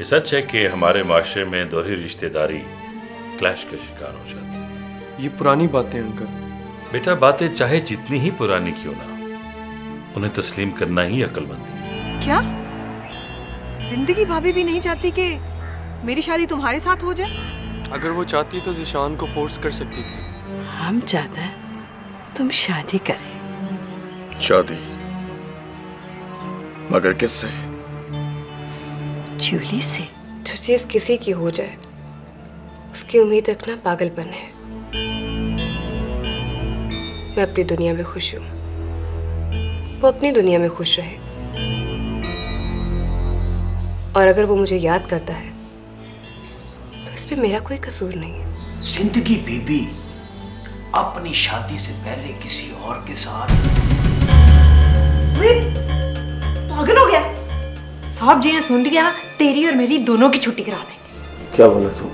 सच है कि हमारे माशरे में दोहरी रिश्तेदारी क्लैश का शिकार हो जाती है। ये पुरानी बातें अंकल। बेटा, बातें चाहे जितनी ही पुरानी क्यों ना, उन्हें तस्लीम करना ही अक्लमंदी है। क्या जिंदगी भाभी भी नहीं चाहती कि मेरी शादी तुम्हारे साथ हो जाए? अगर वो चाहती तो ज़िशान को फोर्स कर सकती थी। हम चाहते हैं तुम शादी करें। शादी? मगर किससे? जूली से। जो चीज किसी की हो जाए उसकी उम्मीद रखना पागलपन है। मैं अपनी दुनिया में खुश हूँ, वो अपनी दुनिया में खुश रहे। और अगर वो मुझे याद करता है तो इसमें मेरा कोई कसूर नहीं है। जिंदगी बीबी अपनी शादी से पहले किसी और के साथ। पागल हो गया? साहब जी ने सुन लिया ना, तेरी और मेरी दोनों की छुट्टी करा देंगे। क्या बोला तू?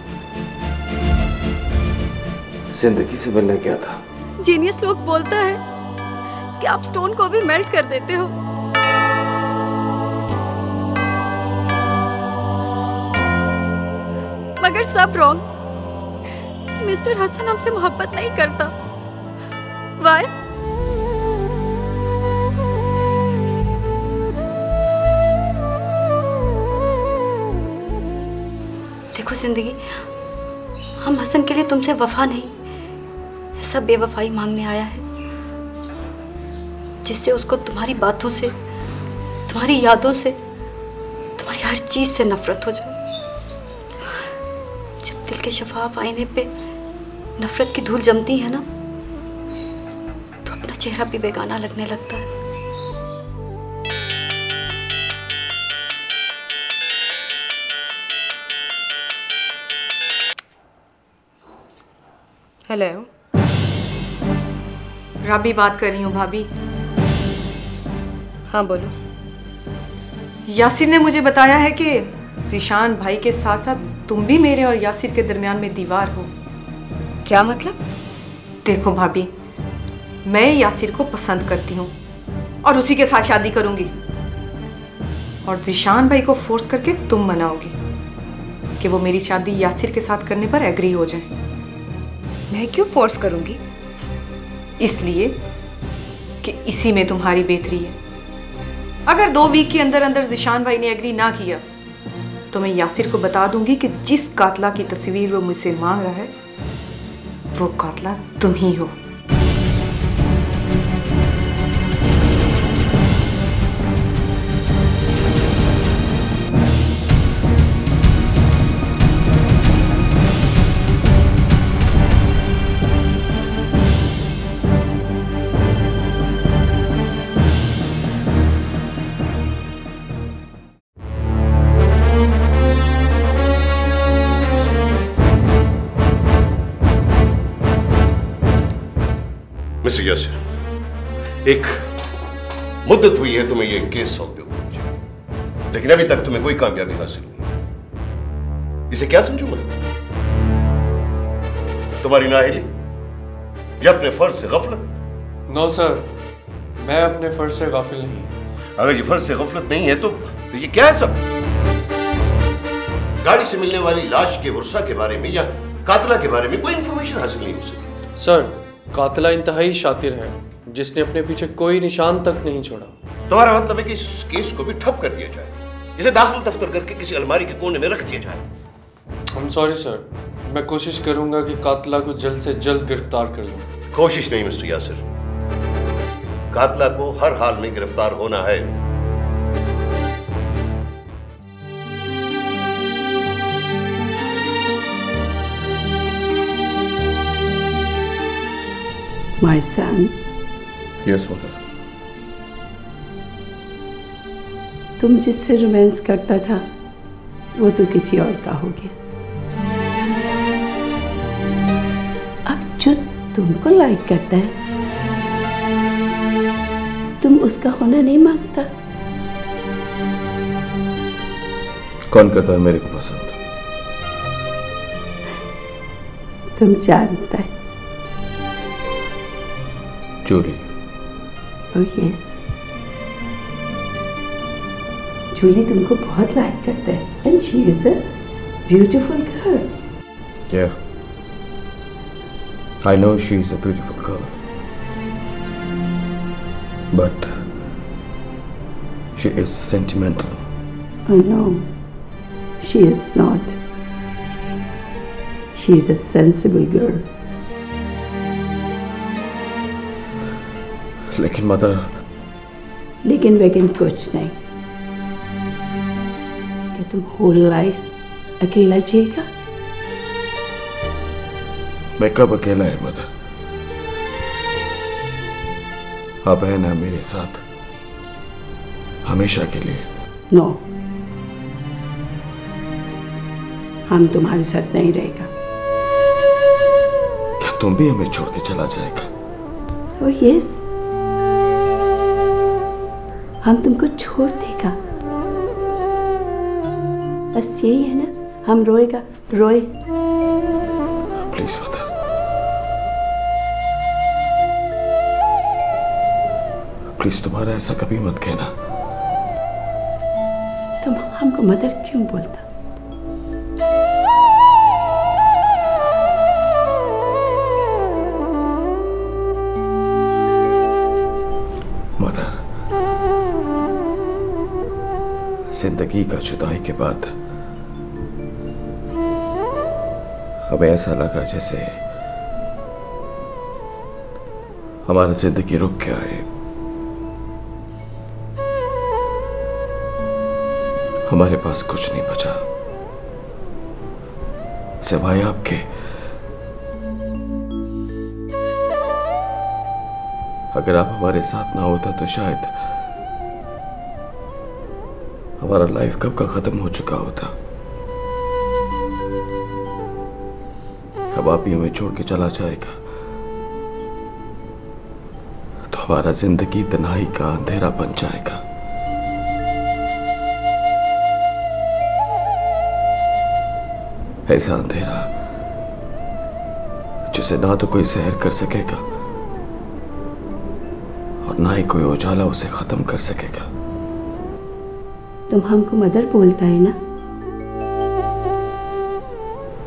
जिंदगी से मिलने गया था। जीनियस लोग बोलता है कि आप स्टोन को भी मेल्ट कर देते हो। मगर सब रॉन्ग। मिस्टर हसन हमसे मोहब्बत नहीं करता। वाई? देखो जिंदगी, हम हसन के लिए तुमसे वफा नहीं, ऐसा बेवफाई मांगने आया है जिससे उसको तुम्हारी बातों से, तुम्हारी यादों से, तुम्हारी हर चीज से नफरत हो जाए। जब दिल के शफाफ आईने पे नफरत की धूल जमती है ना, तो अपना चेहरा भी बेगाना लगने लगता है। हेलो, राबी बात कर रही हूँ भाभी। हाँ बोलो। यासिर ने मुझे बताया है कि ज़िशान भाई के साथ साथ तुम भी मेरे और यासिर के दरमियान में दीवार हो। क्या मतलब? देखो भाभी, मैं यासिर को पसंद करती हूँ और उसी के साथ शादी करूंगी, और ज़िशान भाई को फोर्स करके तुम मनाओगी कि वो मेरी शादी यासिर के साथ करने पर एग्री हो जाए। मैं क्यों फोर्स करूंगी? इसलिए कि इसी में तुम्हारी बेहतरी है। अगर 2 वीक के अंदर अंदर ज़िशान भाई ने एग्री ना किया तो मैं यासिर को बता दूंगी कि जिस कातला की तस्वीर वो मुझसे मांग रहा है वो कातला तुम ही हो। मिस्टर यासिर, एक मुद्दत हुई है तुम्हें ये केस सौंपे हुए मुझे, लेकिन अभी तक तुम्हें कोई कामयाबी हासिल नहीं। इसे क्या समझूंगा? तुम्हारी नाअहली या अपने फर्ज से गफलत? नो सर, मैं अपने फर्ज से गाफिल नहीं। अगर ये फर्ज से गफलत नहीं है तो ये क्या है सब? गाड़ी से मिलने वाली लाश के वर्षा के बारे में या कातला के बारे में कोई इंफॉर्मेशन हासिल नहीं हो सकी। सर, कातला इंतहाई शातिर है जिसने अपने पीछे कोई निशान तक नहीं छोड़ा। तुम्हारा मतलब है कि इस केस को भी ठप कर दिया जाए, इसे दाखिल दफ्तर करके किसी अलमारी के कोने में रख दिया जाए। आई एम सॉरी सर, मैं कोशिश करूंगा कि कातला को जल्द से जल्द गिरफ्तार कर लूं। कोशिश नहीं मिस्टर यासिर, कातला को हर हाल में गिरफ्तार होना है। My son, yes mother. तुम जिससे रोमांस करता था वो तो किसी और का हो गया। अब जो तुमको लाइक करता है तुम उसका होना नहीं मांगता। कौन करता है मेरे को पसंद? तुम जानता है। जूली। Oh yes, जूली तुमको बहुत लाइक करता है and she is a beautiful girl. Yeah. I know she is a beautiful girl. But she is sentimental. Oh no, she is not. She is a sensible girl. लेकिन mother, लेकिन वेकिन कुछ नहीं। क्या तुम होल लाइफ अकेला जिएगा? मैं कब अकेला है मदर? आप है ना मेरे साथ हमेशा के लिए। नो, हम तुम्हारे साथ नहीं रहेगा। क्या तुम भी हमें छोड़ के चला जाएगा? ओह यस, हम तुमको छोड़ देगा। बस यही है ना, हम रोएगा, रोए। प्लीज मदर, प्लीज तुम्हारा ऐसा कभी मत कहना। तुम हमको मदर क्यों बोलता? मदर, जिंदगी का जुदाई के बाद हमें ऐसा लगा जैसे हमारा जिंदगी रुक गया है। हमारे पास कुछ नहीं बचा सिवाय आपके। अगर आप हमारे साथ ना होता तो शायद हमारा लाइफ कब का खत्म हो चुका होता। अब आप ही हमें छोड़ के चला जाएगा तो हमारा जिंदगी तन्हाई का अंधेरा बन जाएगा। ऐसा अंधेरा जिसे ना तो कोई सहर कर सकेगा और ना ही कोई उजाला उसे खत्म कर सकेगा। तुम हमको मदर बोलता है ना?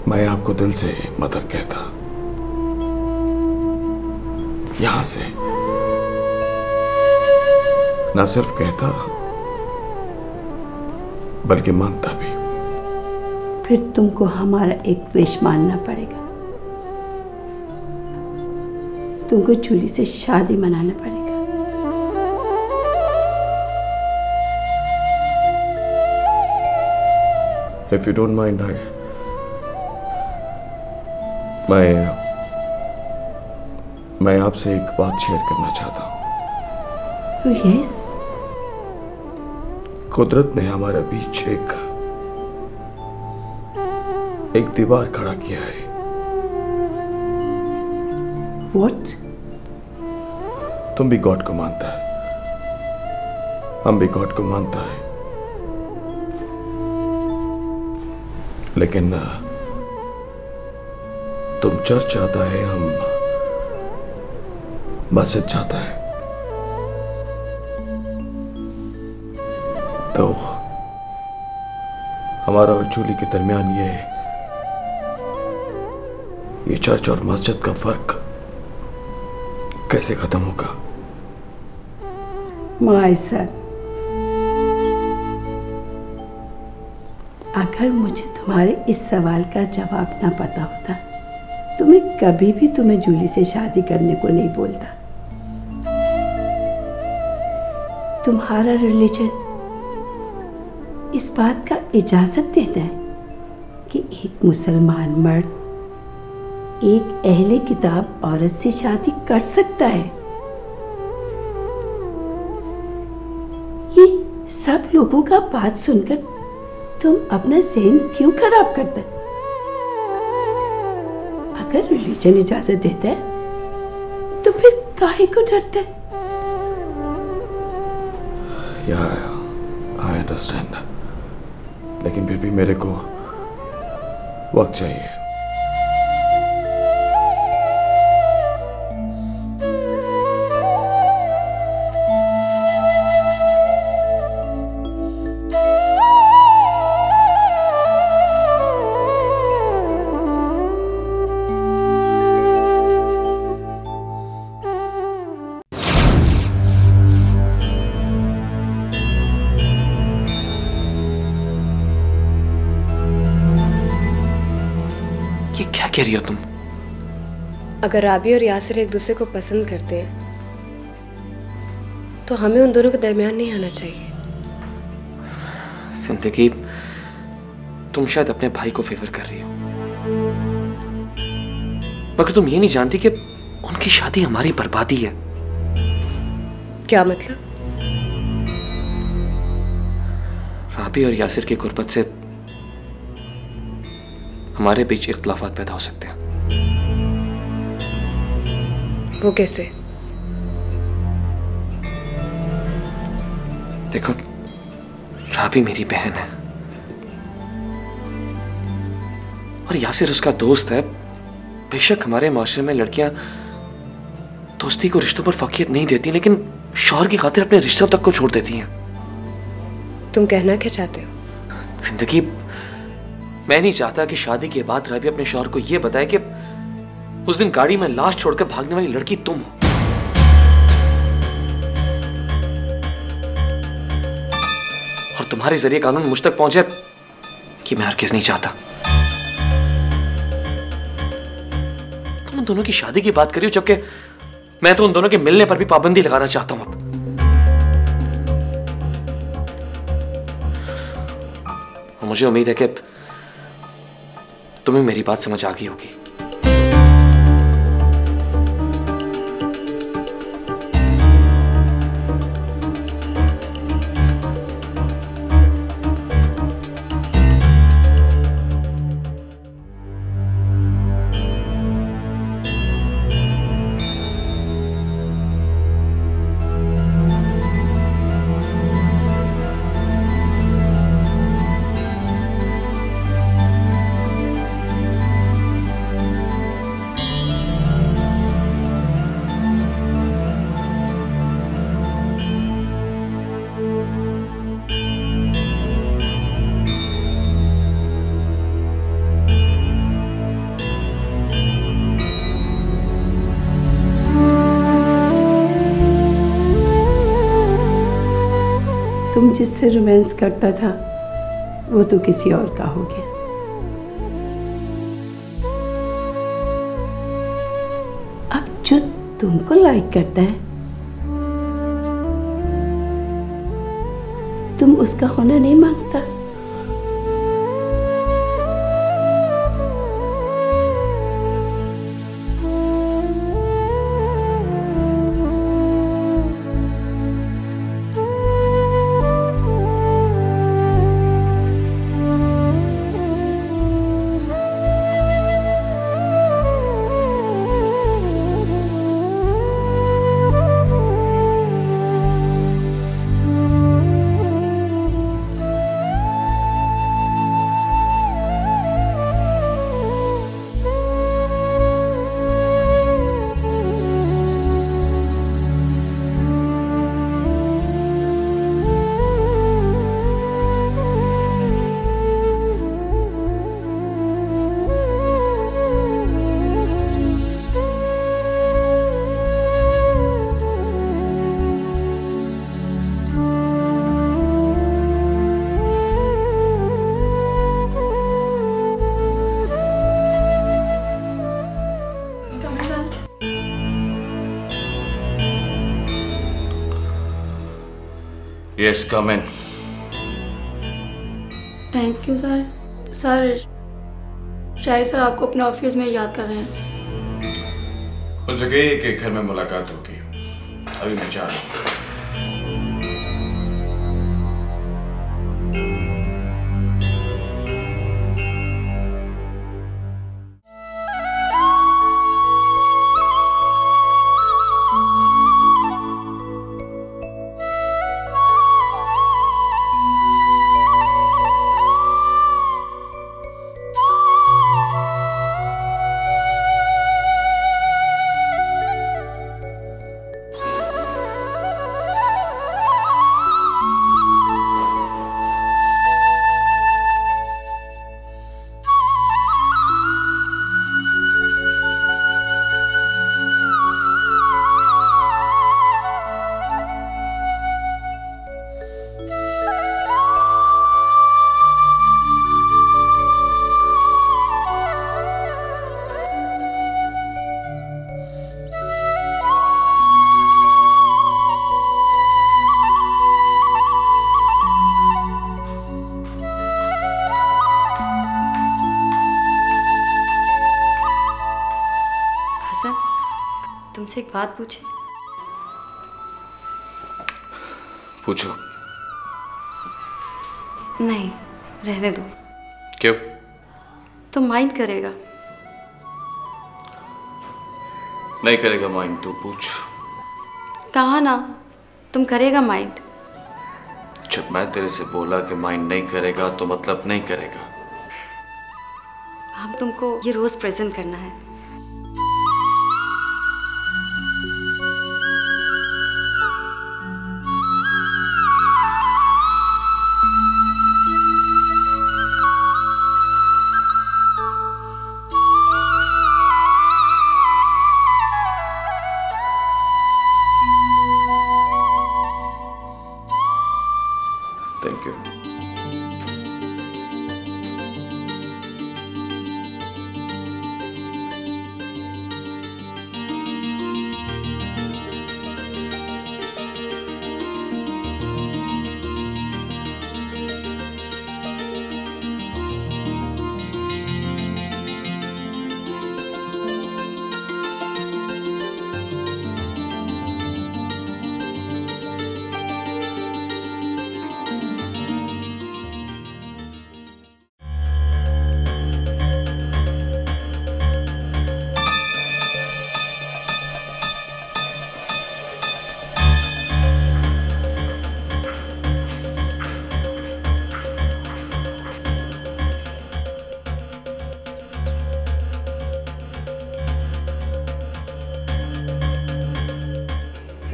मैं आपको दिल से मदर कहता, यहां से ना सिर्फ कहता बल्कि मानता भी। फिर तुमको हमारा एक विश मानना पड़ेगा। तुमको जूली से शादी मनाना पड़ेगा। If you don't mind, मैं आपसे एक बात शेयर करना चाहता हूँ। यस। कुदरत ने हमारे बीच एक दीवार खड़ा किया है। What? तुम भी गॉड को मानता है, हम भी गॉड को मानता है, लेकिन तुम चर्च जाता है, हम मस्जिद जाता है। तो हमारा और जूली के दरमियान ये चर्च और मस्जिद का फर्क कैसे खत्म होगा? माय सन, अगर मुझे तुम्हारे इस सवाल का जवाब ना पता होता तो मैं कभी भी तुम्हें जूली से शादी करने को नहीं बोलता। तुम्हारा रिलीजन इस बात का इजाजत देता है कि एक मुसलमान मर्द एक अहले किताब औरत से शादी कर सकता है। ये सब लोगों का बात सुनकर तुम अपना ज़हन क्यों खराब करते? अगर रिलीजन इजाजत देता है तो फिर काहे को डरते? आई अंडरस्टैंड, लेकिन फिर भी मेरे को वक्त चाहिए। कह रही हो तुम? अगर राबी और यासिर एक दूसरे को पसंद करते हैं तो हमें उन दोनों के दरमियान नहीं आना चाहिए। जिंदगी, तुम शायद अपने भाई को फेवर कर रही हो, मगर तुम ये नहीं जानती कि उनकी शादी हमारी बर्बादी है। क्या मतलब? राबी और यासिर की गुर्बत से हमारे बीच इख्तिलाफात पैदा हो सकते हैं। वो कैसे? देखो, राबी मेरी बहन है और यासिर उसका दोस्त है। बेशक हमारे माशरे में लड़कियां दोस्ती को रिश्तों पर फकीयत नहीं देती, लेकिन शौहर की खातिर अपने रिश्तों तक को छोड़ देती हैं। तुम कहना क्या चाहते हो? जिंदगी, मैं नहीं चाहता कि शादी के बाद राबी अपने शौहर को यह बताए कि उस दिन गाड़ी में लाश छोड़कर भागने वाली लड़की तुम हो। और तुम्हारे जरिए कानून मुझ तक पहुंचे कि मैं हरगिज़ नहीं चाहता। तुम उन दोनों की शादी की बात करी हो, जबकि मैं तो उन दोनों के मिलने पर भी पाबंदी लगाना चाहता हूं। अब मुझे उम्मीद है कि तुम्हें मेरी बात समझ आ गई होगी। तुम जिससे रोमांस करता था वो तो किसी और का हो गया। अब जो तुमको लाइक करता है तुम उसका होना नहीं मांगता। Yes, come in. Thank you sir. Sir शायद सर आपको अपने ऑफिस में याद कर रहे हैं। उनसे कहिए कि घर में मुलाकात होगी। अभी मैं जा रहा हूँ। बात पूछे? पूछो। नहीं, रहने दो। क्यों? तो माइंड करेगा। नहीं करेगा माइंड, तू पूछ। कहा ना, तुम करेगा माइंड। जब मैं तेरे से बोला कि माइंड नहीं करेगा तो मतलब नहीं करेगा। हम तुमको ये रोज प्रेजेंट करना है। Thank you.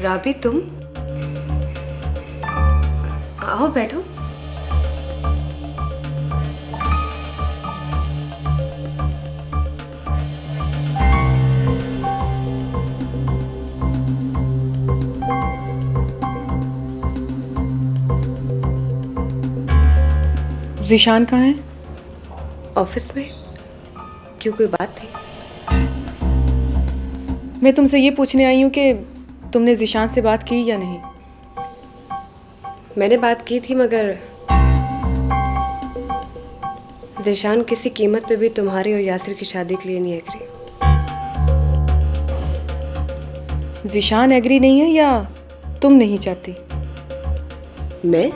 राबी, तुम आओ बैठो। ज़ीशान कहाँ है? ऑफिस में। क्यों, कोई बात थी? मैं तुमसे ये पूछने आई हूँ कि तुमने ज़ीशान से बात की या नहीं? मैंने बात की थी, मगर ज़ीशान किसी कीमत पे भी तुम्हारी और यासिर की शादी के लिए नहीं एग्री। ज़ीशान एग्री नहीं है या तुम नहीं चाहती? मैं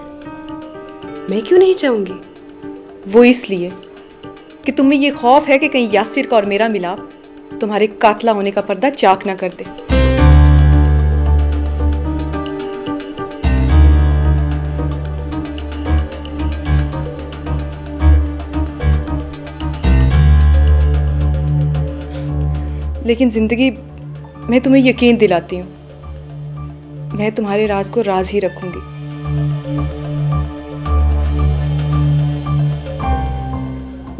क्यों नहीं चाहूंगी? वो इसलिए कि तुम्हें ये खौफ है कि कहीं यासिर का और मेरा मिलाप तुम्हारे कातला होने का पर्दा चाक ना कर दे। लेकिन जिंदगी, मैं तुम्हें यकीन दिलाती हूँ, मैं तुम्हारे राज को राज ही रखूंगी।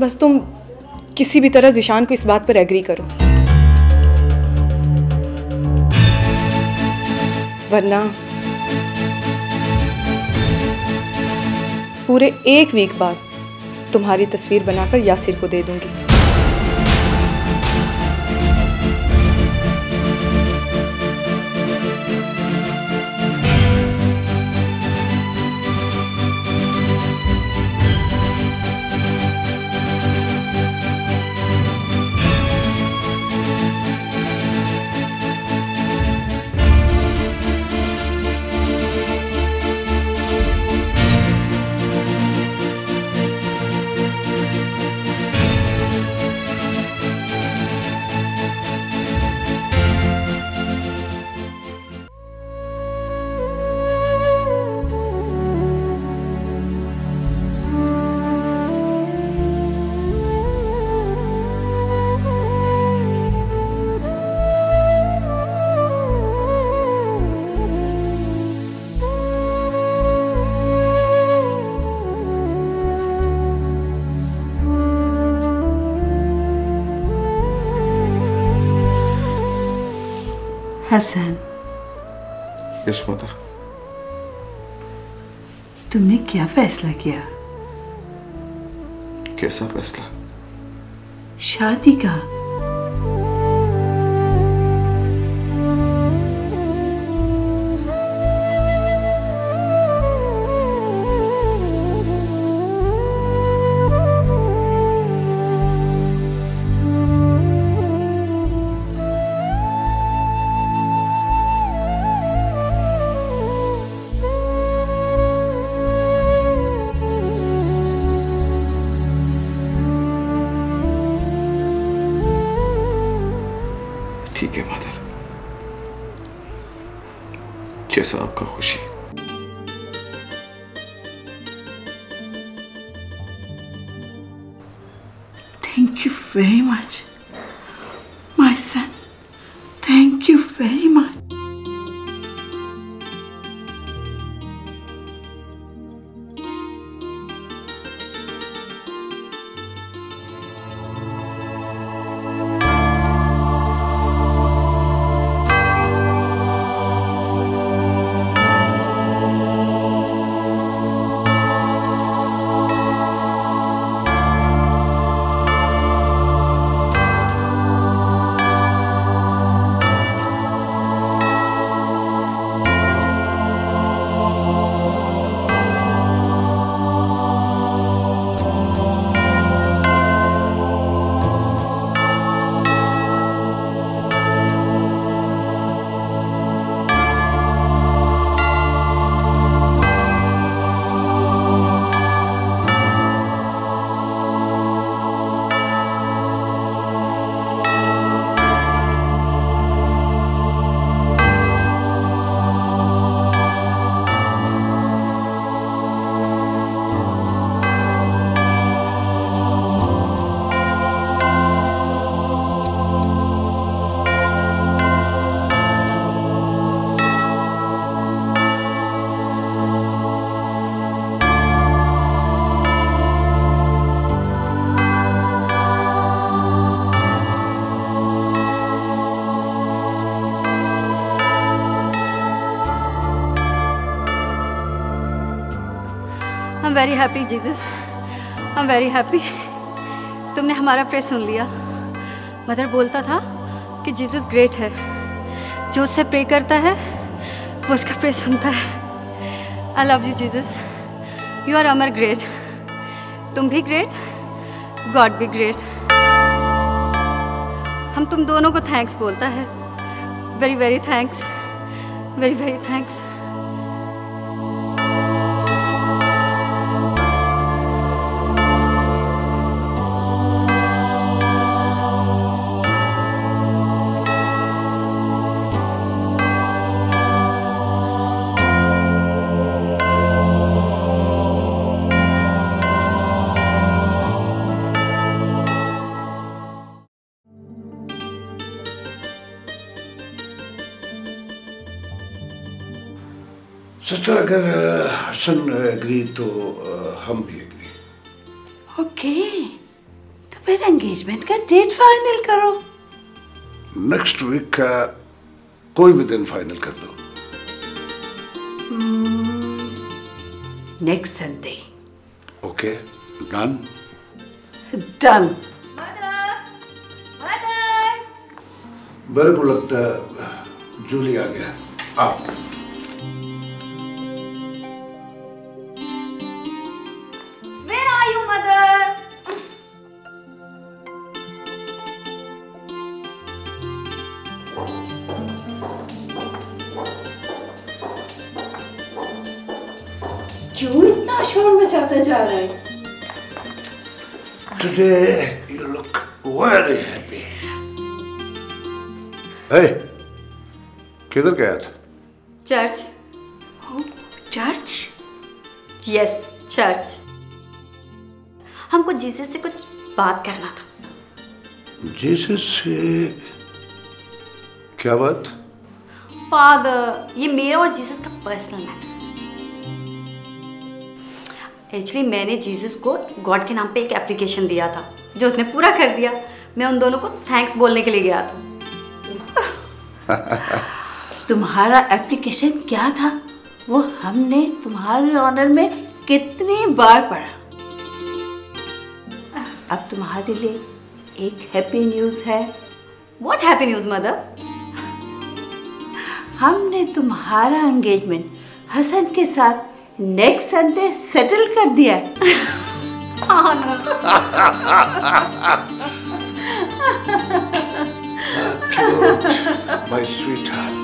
बस तुम किसी भी तरह ज़ीशान को इस बात पर एग्री करो, वरना पूरे 1 वीक बाद तुम्हारी तस्वीर बनाकर यासिर को दे दूंगी। Hasan, yes mother. तुमने क्या फैसला किया? कैसा फैसला? शादी का। जैसा आपका खुशी। Thank you very much, my son. Thank you very much. I'm very happy, Jesus. I'm very happy. तुमने हमारा प्रे सुन लिया। मदर बोलता था कि जीसस ग्रेट है, जो उससे प्रे करता है वो उसका प्रे सुनता है। I love you, Jesus. You are Amar great. तुम भी ग्रेट, गॉड भी ग्रेट। हम तुम दोनों को थैंक्स बोलता है। Very very thanks, very very thanks. Sister, अगर हसन एग्री तो हम भी एग्री। ओके, तो फिर एंगेजमेंट का डेट फाइनल करो। नेक्स्ट वीक का कोई भी दिन फाइनल कर दो। Next Sunday. Okay, done. Done. मेरे को लगता है जूली आ गया। आओ। क्यों इतना शोर मचाता जा रहा है? Today you look very happy. Hey, किधर गया था? चर्च। चर्च? Yes, church. हमको जीसस से कुछ बात करना था। जीसस से क्या बात? फादर, ये मेरा और जीसस का पर्सनल मैटर। एक्चुअली मैंने जीसस को गॉड के नाम पे एक एप्लीकेशन दिया था, जो उसने पूरा कर दिया। मैं उन दोनों को थैंक्स बोलने के लिए गया था। तुम्हारा एप्लीकेशन क्या था? वो हमने तुम्हारे ऑनर में कितनी बार पढ़ा। अब तुम्हारे लिए एक हैप्पी न्यूज़ है। What happy news mother? हमने तुम्हारा एंगेजमेंट हसन के साथ नेक्स्ट संडे सेटल कर दिया। My sweetheart.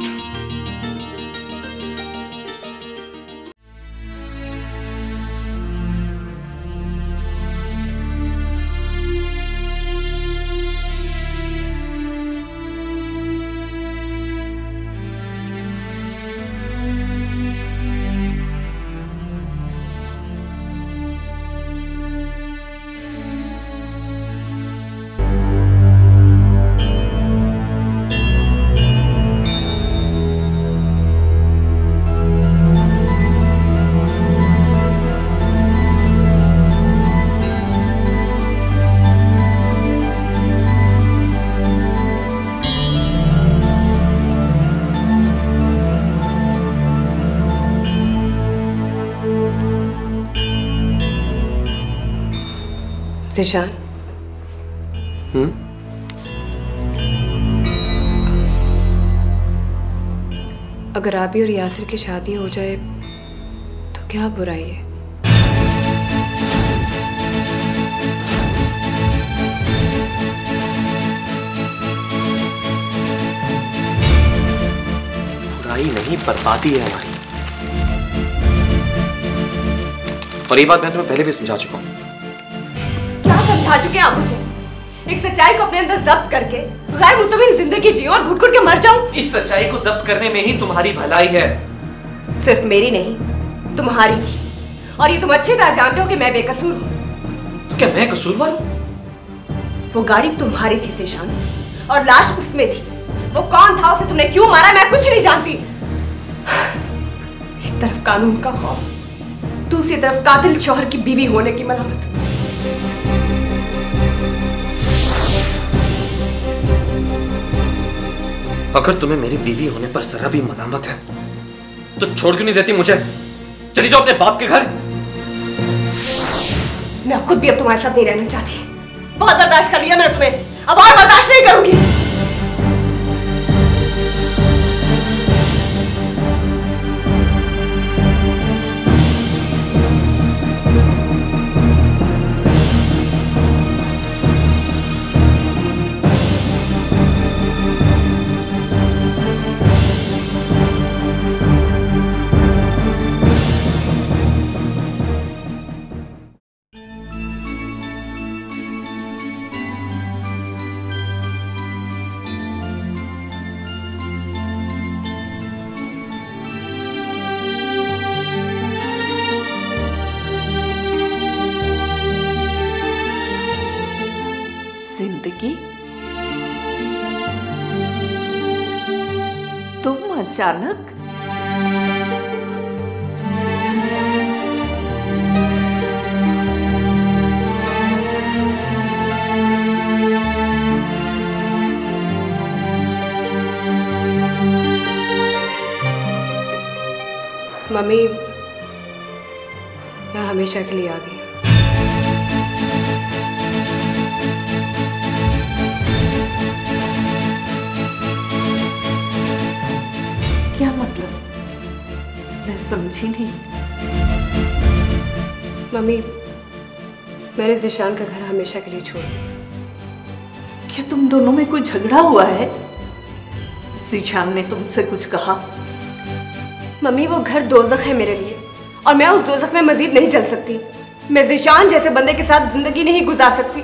ज़िशान। अगर आबी और यासिर की शादी हो जाए तो क्या बुराई है? बुराई नहीं, बर्बादी है हमारी। और ये बात मैं तुम्हें पहले भी समझा चुका हूं। क्या समझा चुके आप मुझे? एक सच्चाई को अपने अंदर जब्त करके गैर मुतमिन जिंदगी जियो और घुट घुट के मर जाऊं? इस सच्चाई को जब्त करने में ही तुम्हारी भलाई है। सिर्फ मेरी नहीं, तुम्हारी। और ये तुम अच्छी तरह जानते हो कि मैं बेकसूर हूँ। तो क्या मैं कसूरवार हूँ? वो गाड़ी तुम्हारी थी ज़िशान, और लाश उसमें थी। वो कौन था, उसे तुमने क्यों मारा, मैं कुछ नहीं जानती। एक तरफ कानून का खौफ, दूसरी तरफ कातिल शौहर की बीवी होने की मलामत। अगर तुम्हें मेरी बीवी होने पर जरा भी मलामत है तो छोड़ क्यों नहीं देती मुझे? चली जाओ अपने बाप के घर। मैं खुद भी अब तुम्हारे साथ नहीं रहना चाहती। बहुत बर्दाश्त कर लिया मैंने तुम्हें, अब और बर्दाश्त नहीं करूंगी। जिंदगी, तुम अचानक? मम्मी, मैं हमेशा के लिए आ गई। क्या मतलब? मैं समझी नहीं। मम्मी, मैंने ज़िशान का घर हमेशा के लिए छोड़ दिया। क्या तुम दोनों में कोई झगड़ा हुआ है? ज़िशान ने तुमसे कुछ कहा? मम्मी, वो घर दोज़ख है मेरे लिए, और मैं उस दोज़ख में मजीद नहीं चल सकती। मैं ज़िशान जैसे बंदे के साथ जिंदगी नहीं गुजार सकती।